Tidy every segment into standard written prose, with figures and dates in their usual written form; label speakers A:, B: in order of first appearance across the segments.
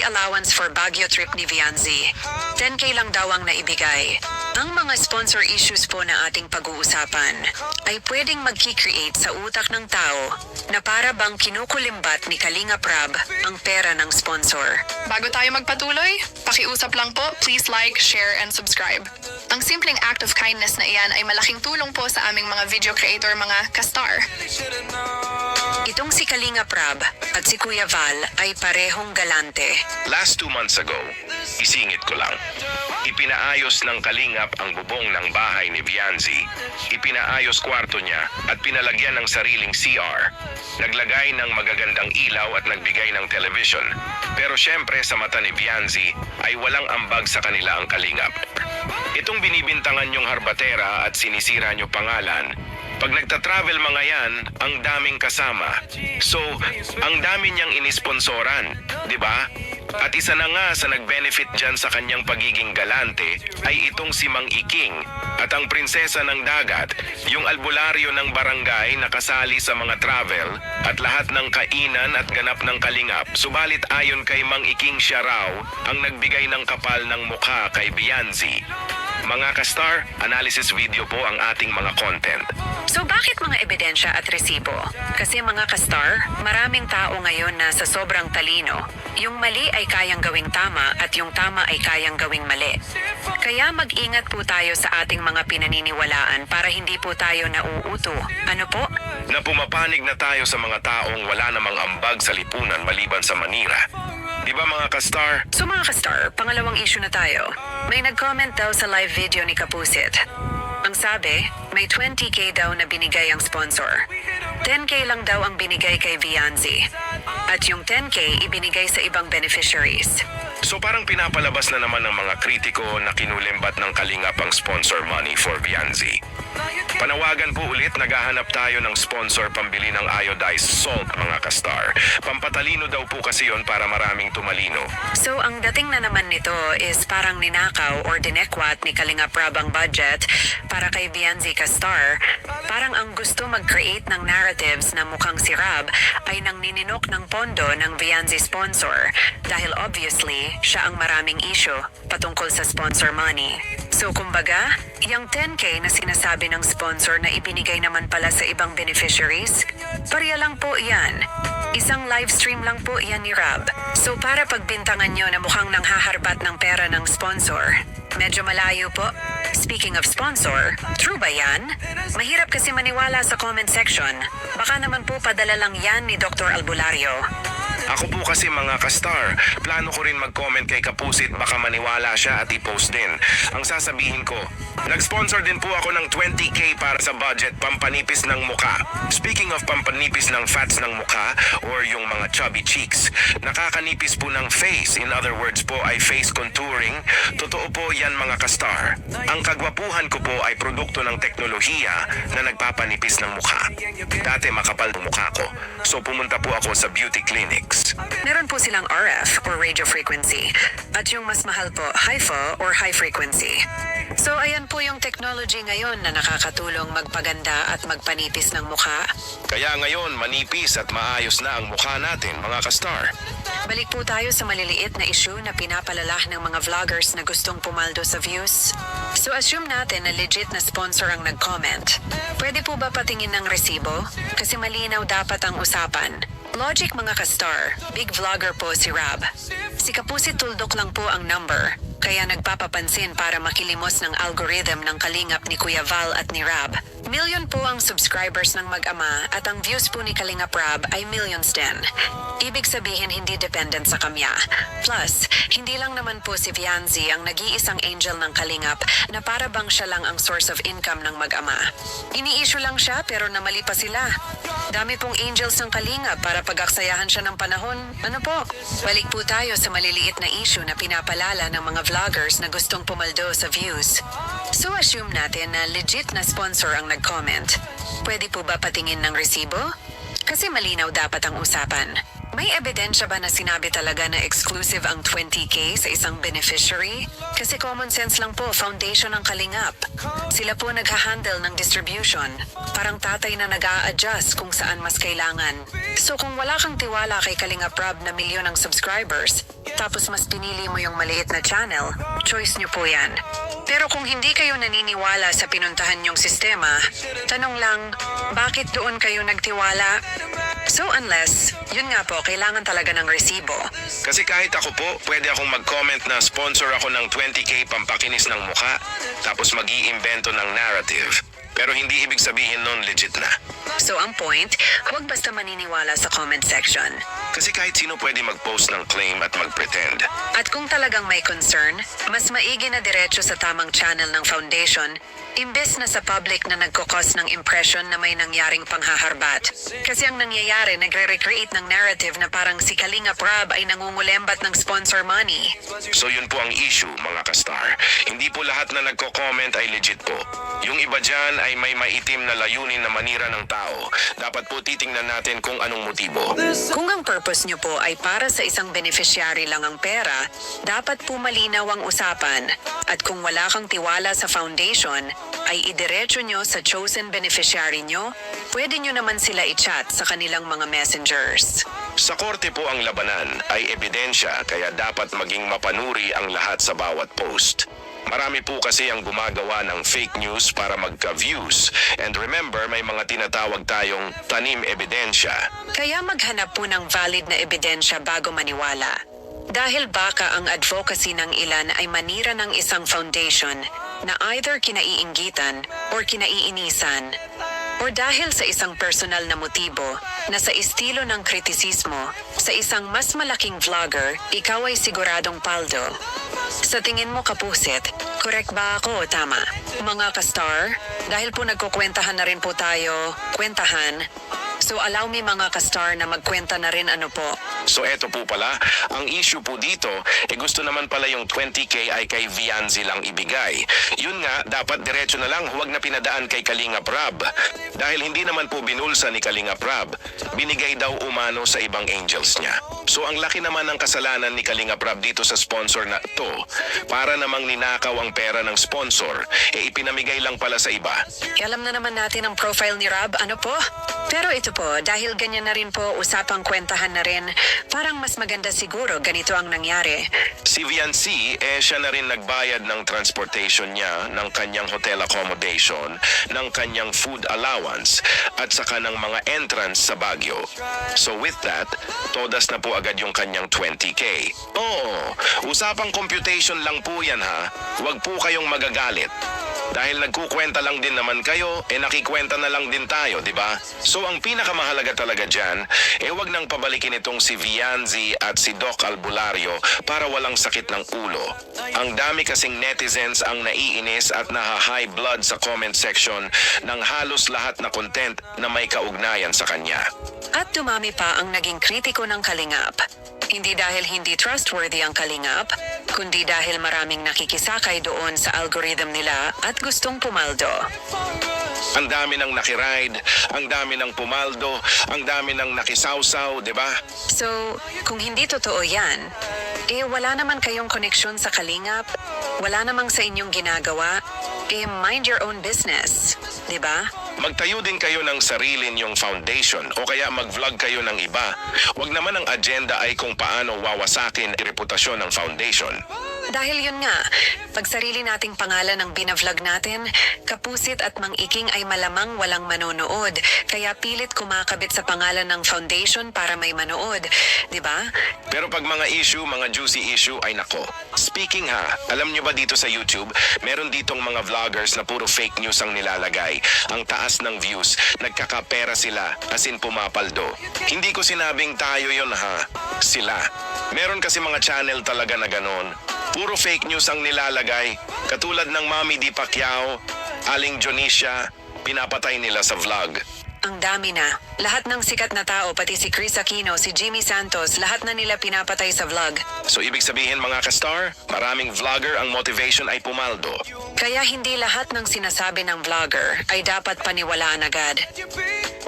A: allowance for Baguio trip ni Vianzi. 10K lang daw ang naibigay. Ang mga sponsor issues po na ating pag-uusapan ay pwedeng magki-create sa utak ng tao na para bang kinukulimbat ni Kalinga Prab ang pera ng sponsor.
B: Bago tayo magpatuloy, pakiusap lang po, please like, share, and subscribe. Ang simpleng act of kindness na iyan ay malaking tulong po sa aming mga video creator, mga ka-star.
A: Itong si Kalinga Prab at si Kuya Val ay parehong galante.
C: Last 2 months ago, isingit ko lang. Ipinaayos ng Kalingap ang bubong ng bahay ni Vianzi. Ipinaayos kwarto niya at pinalagyan ng sariling CR. Naglagay ng magagandang ilaw at nagbigay ng television. Pero syempre sa mata ni Vianzi ay walang ambag sa kanila ang Kalingap. Itong binibintangan yung harbatera at sinisira nyo pangalan, pag nagta-travel mga yan, ang daming kasama. So, ang dami niyang inisponsoran, di ba? At isa na nga sa nag-benefit dyan sa kanyang pagiging galante ay itong si Mang Iking at ang prinsesa ng dagat, yung albularyo ng barangay na kasali sa mga travel at lahat ng kainan at ganap ng Kalingap. Subalit ayon kay Mang Iking siya raw ang nagbigay ng kapal ng mukha kay Vianzi. Mga ka-star, analysis video po ang ating mga content.
A: So bakit mga ebidensya at resibo? Kasi mga ka-star, maraming tao ngayon na sa sobrang talino, yung mali ay kayang gawing tama at yung tama ay kayang gawing mali. Kaya mag-ingat po tayo sa ating mga pinaniniwalaan para hindi po tayo nauuto. Ano po?
C: Na pumapanig na tayo sa mga taong wala namang ambag sa lipunan maliban sa manira. Di ba mga ka-star?
A: So mga ka-star, pangalawang issue na tayo. May nag-comment daw sa live video ni Kapusit. Ang sabi, may 20K daw na binigay ang sponsor. 10K lang daw ang binigay kay Vianzi. At yung 10K ibinigay sa ibang beneficiaries.
C: So parang pinapalabas na naman ng mga kritiko na kinulimbat ng Kalingap ang sponsor money for Vianzi. Panawagan po ulit, naghahanap tayo ng sponsor pambili ng iodized salt mga ka-star. Pampatalino daw po kasi yon para maraming tumalino.
A: So ang dating na naman nito is parang ninakaw or dinekwat ni Kalinga Prab ang budget para kay Vianzi ka-star. Parang ang gusto mag-create ng narratives na mukhang si Rab ay nang nininok ng pondo ng Vianzi sponsor dahil obviously siya ang maraming issue patungkol sa sponsor money. So kumbaga, yung 10K na sinasabi ng sponsor na ibinigay naman pala sa ibang beneficiaries, pareha lang po yan. Isang live stream lang po yan ni Rab. So para pagbintangan nyo na mukhang nanghaharbat ng pera ng sponsor, medyo malayo po. Speaking of sponsor, true ba yan? Mahirap kasi maniwala sa comment section. Baka naman po padala lang yan ni Dr. Albulario.
C: Ako po kasi mga ka-star, plano ko rin mag-comment kay Kapusit, baka maniwala siya at i-post din. Ang sasabihin ko, nag-sponsor din po ako ng 20K para sa budget pampanipis ng mukha. Speaking of pampanipis ng fats ng mukha or yung mga chubby cheeks, nakakanipis po ng face. In other words po ay face contouring. Totoo po yan mga ka-star. Ang kagwapuhan ko po ay produkto ng teknolohiya na nagpapanipis ng mukha. Dati makapal ang mukha ko, so pumunta po ako sa beauty clinics.
A: Meron po silang RF or radio frequency at yung mas mahal po, HIFO or high frequency. So ayan po yung technology ngayon na nakakatulong magpaganda at magpanipis ng mukha.
C: Kaya ngayon manipis at maayos na ang mukha natin mga ka-star.
A: Balik po tayo sa maliliit na issue na pinapalala ng mga vloggers na gustong pumaldo sa views. So assume natin na legit na sponsor ang nag-comment. Pwede po ba patingin ng resibo? Kasi malinaw dapat ang usapan. Logic mga ka-star, big vlogger po si Rab. Si Kapusit tuldok lang po ang number, kaya nagpapapansin para makilimos ng algorithm ng Kalingap ni Kuya Val at ni Rab. Million po ang subscribers ng mag-ama at ang views po ni Kalingap Rab ay millions din. Ibig sabihin hindi dependent sa kamya. Plus, hindi lang naman po si Vianzi ang nag-iisang angel ng Kalingap na para bang siya lang ang source of income ng mag-ama. Ini-issue lang siya pero namali pa sila. Dami pong angels ng Kalingap para pag-aksayahan siya ng panahon. Ano po? Balik po tayo sa maliliit na issue na pinapalala ng mga vloggers na gustong pumaldo sa views. So assume natin na legit na sponsor ang nag-comment. Pwede po ba patingin ng resibo? Kasi malinaw dapat ang usapan. May ebidensya ba na sinabi talaga na exclusive ang 20K sa isang beneficiary? Kasi common sense lang po, foundation ng Kalingap. Sila po nagha-handle ng distribution. Parang tatay na nag-a-adjust kung saan mas kailangan. So kung wala kang tiwala kay Kalingap Rob na milyon ng subscribers, tapos mas pinili mo yung maliit na channel, choice nyo po yan. Pero kung hindi kayo naniniwala sa pinuntahan nyong sistema, tanong lang, bakit doon kayo nagtiwala? So unless, yun nga po, kailangan talaga ng resibo.
C: Kasi kahit ako po, pwede akong mag-comment na sponsor ako ng 20K pampakinis ng mukha, tapos mag-iimbento ng narrative. Pero hindi ibig sabihin nun legit na.
A: So ang point, huwag basta maniniwala sa comment section.
C: Kasi kahit sino pwede mag-post ng claim at mag-pretend.
A: At kung talagang may concern, mas maigi na diretso sa tamang channel ng foundation, imbes na sa public na nagkukos ng impression na may nangyaring panghaharbat. Kasi ang nangyayari, nagre-recreate ng narrative na parang si Kalingap Rob ay nangungulembat ng sponsor money.
C: So yun po ang issue, mga kastar. Hindi po lahat na nagko-comment ay legit po. Yung iba dyan ay may maitim na layunin na manira ng tao. Dapat po titingnan natin kung anong motibo.
A: Kung ang purpose nyo po ay para sa isang beneficiary lang ang pera, dapat po malinaw ang usapan. At kung wala kang tiwala sa foundation, ay idiretso nyo sa chosen beneficiary nyo, pwede nyo naman sila i-chat sa kanilang mga messengers.
C: Sa korte po ang labanan ay ebidensya kaya dapat maging mapanuri ang lahat sa bawat post. Marami po kasi ang gumagawa ng fake news para magka-views. And remember, may mga tinatawag tayong tanim ebidensya.
A: Kaya maghanap po ng valid na ebidensya bago maniwala. Dahil baka ang advocacy ng ilan ay manira ng isang foundation na either kinaiinggitan or kinaiinisan. Or dahil sa isang personal na motibo na sa estilo ng kritisismo, sa isang mas malaking vlogger, ikaw ay siguradong paldo. Sa tingin mo, kapusit, correct ba ako o tama? Mga kastar, dahil po nagkukwentahan na rin po tayo, kwentahan, so allow me mga kastar na magkwenta na rin ano po.
C: So eto po pala, ang issue po dito, gusto naman pala yung 20K ay kay Vianzi lang ibigay. Yun nga, dapat diretso na lang, huwag na pinadaan kay Kalingap Rob. Dahil hindi naman po binulsa ni Kalingap Rob, binigay daw umano sa ibang angels niya. So ang laki naman ng kasalanan ni Kalingap Rob dito sa sponsor na to, para namang ninakaw ang pera ng sponsor, ipinamigay lang pala sa iba.
A: Alam na naman natin ang profile ni Rob, ano po? Pero ito po, dahil ganyan na rin po, usapang kwentahan na rin, parang mas maganda siguro ganito ang nangyari.
C: Si Viancy, siya na rin nagbayad ng transportation niya, ng kanyang hotel accommodation, ng kanyang food allowance, at saka ng mga entrance sa Baguio. So with that, todas na po agad yung kanyang 20K. Oo, usapang computation lang po yan ha. Huwag po kayong magagalit. Dahil nagkukwenta lang din naman kayo, nakikwenta na lang din tayo, di ba? So ang pinakamahalaga talaga dyan, wag nang pabalikin itong si Vianzi at si Doc Albulario para walang sakit ng ulo. Ang dami kasing netizens ang naiinis at naha-high blood sa comment section ng halos lahat na content na may kaugnayan sa kanya.
A: At dumami pa ang naging kritiko ng Kalingap. Hindi dahil hindi trustworthy ang Kalingap, kundi dahil maraming nakikisakay doon sa algorithm nila at gustong pumaldo.
C: Ang dami ng nakiride, ang dami ng pumaldo, ang dami ng nakisawsaw, di ba?
A: So, kung hindi totoo yan, wala naman kayong koneksyon sa Kalingap, wala namang sa inyong ginagawa, mind your own business, di ba?
C: Magtayo din kayo ng sarili niyong foundation o kaya mag-vlog kayo ng iba. Huwag naman ang agenda ay kung paano wawasakin ang reputasyon ng foundation.
A: Dahil yun nga, pag sarili nating pangalan ang binavlog natin, kapusit at mang-iking ay malamang walang manonood, kaya pilit kumakabit sa pangalan ng foundation para may manood, di ba?
C: Pero pag mga issue, mga juicy issue ay nako. Speaking ha, alam niyo ba dito sa YouTube, meron ditong mga vloggers na puro fake news ang nilalagay. Ang taas ng views, nagkakapera sila, as in pumapaldo. Hindi ko sinabing tayo yon ha, sila. Meron kasi mga channel talaga na ganon. Puro fake news ang nilalagay, katulad ng Mami Di Pacquiao, Aling Jonisha, pinapatay nila sa vlog.
A: Ang dami na. Lahat ng sikat na tao, pati si Chris Aquino, si Jimmy Santos, lahat na nila pinapatay sa vlog.
C: So ibig sabihin mga kastar, maraming vlogger ang motivation ay pumaldo.
A: Kaya hindi lahat ng sinasabi ng vlogger ay dapat paniwalaan agad.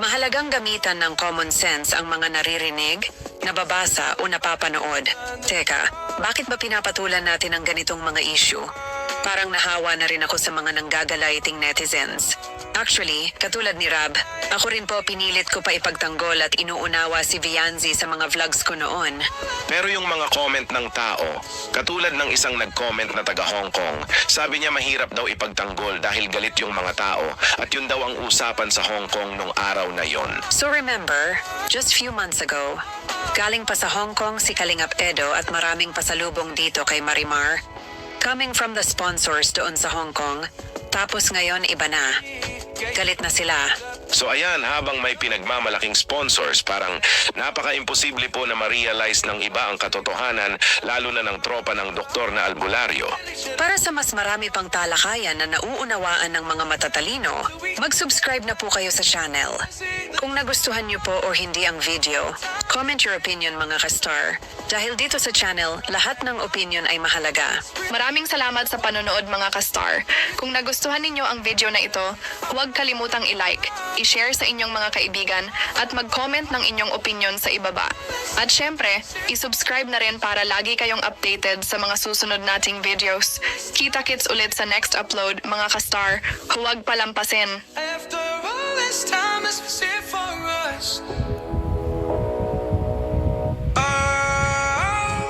A: Mahalagang gamitan ng common sense ang mga naririnig, nababasa o napapanood. Teka, bakit ba pinapatulan natin ang ganitong mga issue? Parang nahawa na rin ako sa mga nanggagalayiting netizens. Actually, katulad ni Rab, ako rin po pinilit ko pa ipagtanggol at inuunawa si Vianzi sa mga vlogs ko noon.
C: Pero yung mga comment ng tao, katulad ng isang nag-comment na taga Hong Kong, sabi niya mahirap daw ipagtanggol dahil galit yung mga tao at yun daw ang usapan sa Hong Kong nung araw na yon.
A: So remember, just few months ago, galing pa sa Hong Kong si Kalingap Edo at maraming pasalubong dito kay Marimar. Coming from the sponsors doon sa Hong Kong, tapos ngayon iba na. Galit na sila.
C: So ayan, habang may pinagmamalaking sponsors, parang napaka-imposible po na ma-realize ng iba ang katotohanan, lalo na ng tropa ng doktor na albularyo.
A: Para sa mas marami pang talakayan na nauunawaan ng mga matatalino, mag-subscribe na po kayo sa channel. Kung nagustuhan niyo po o hindi ang video, comment your opinion mga ka-star. Dahil dito sa channel, lahat ng opinion ay mahalaga.
B: Maraming salamat sa panonood mga ka-star. Kung nagustuhan ninyo ang video na ito, huwag kalimutang i-like, i-share sa inyong mga kaibigan at mag-comment ng inyong opinion sa ibaba. At syempre, i-subscribe na rin para lagi kayong updated sa mga susunod nating videos. Kita-kits ulit sa next upload mga ka-star. Huwag palampasin.
D: After all this time